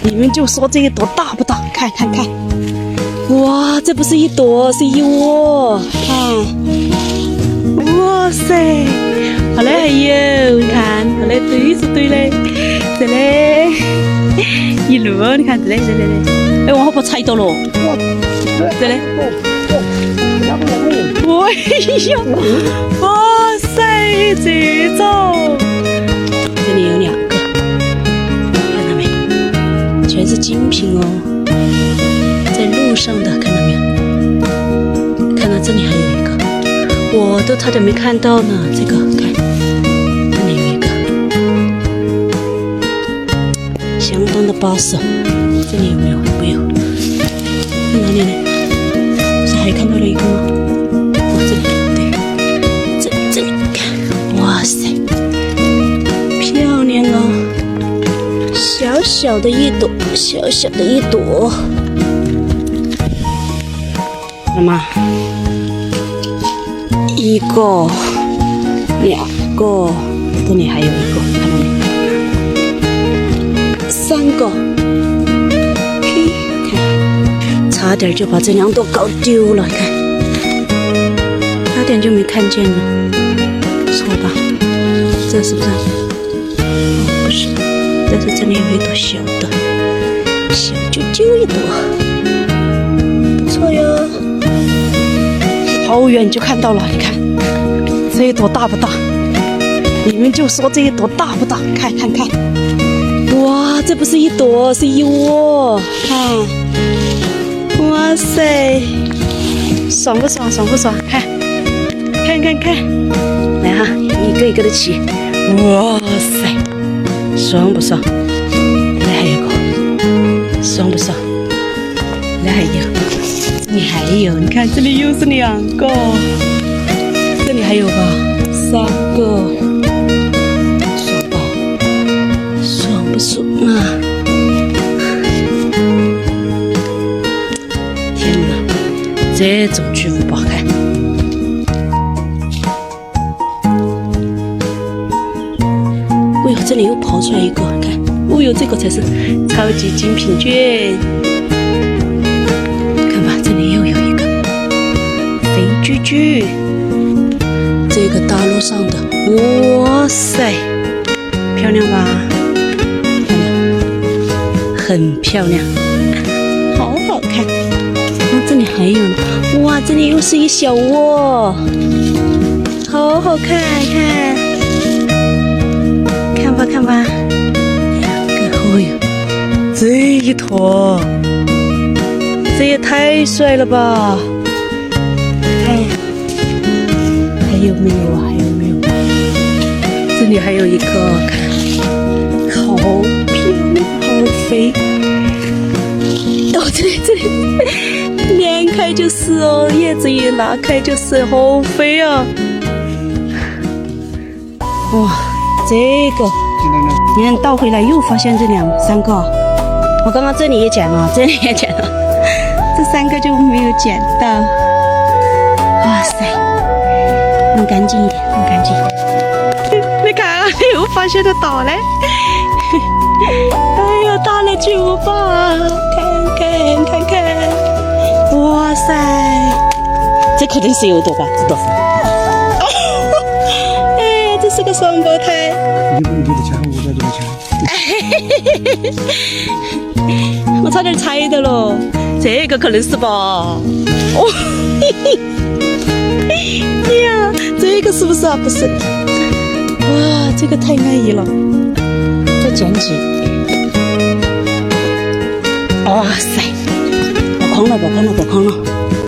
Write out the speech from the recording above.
你们就说这一朵大不大？看看看，哇，这不是一朵，是一窝，看，哇塞，好嘞，还有，你看，好嘞，对是对嘞，这嘞，一摞，你看这嘞，这嘞，哎，往后跑踩到了，这嘞，哎呀，哇塞，这种，这里有2个，看到没？全是精品哦，在路上的，看到没有？看到这里还有一个，我都差点没看到呢。这个看，这里有一个，相当的巴适。这里有没有？没有。在哪里呢？是还看到了一个吗？哦，这里对，这里看，哇塞，漂亮哦！小小的一朵，小小的一朵。妈妈，一个、2个，这里还有一个，看到没？3个，嘿，看，差点就把这2朵搞丢了，看，差点就没看见了，错吧？这是不是？哦，不是。但是这里有一朵小的，小啾啾一朵，不错哟。好远就看到了，你看这一朵大不大？你们就说这一朵大不大？看看看，哇，这不是一朵，是一窝，看，哇塞，爽不爽？爽不爽？看，看看看，来哈，一个一个的起，哇塞！爽不爽？来还有个，爽不爽？来还有，这里还有，你看这里又是2个，这里还有吧，3个，爽不？爽不爽啊？天哪，这种巨无霸看。哎呦，这里又跑出来一个，看，哦呦，这个才是超级精品券。看吧，这里又有一个肥居居，这个大路上的，哇塞，漂亮吧？漂亮，很漂亮，好好看。哦，这里还有呢，哇，这里又是一小窝，好好看，看。看吧看吧，2个，哦哟，这一坨，这也太帅了吧！看，还有没有啊？还有没有？这里还有一个，看，好漂亮，好肥。哦，这里连开就是哦，叶子一拿开就是，好肥啊！哇！这个，你看倒回来又发现这2、3个，我刚刚这里也捡了，这里也捡了，这3个就没有捡到。哇塞，弄干净一点，弄干净。你看，又发现它倒嘞！哎呀，大了巨无霸，看看看看，哇塞，这肯定是有朵吧？这朵。这是个双胞胎。你的钱，我在这个钱。我差点猜到了，这个可能是吧？哦，呀，这个是不是啊？不是。哇，这个太安逸了。再捡几。哇塞，爆筐了，爆筐了，爆筐了。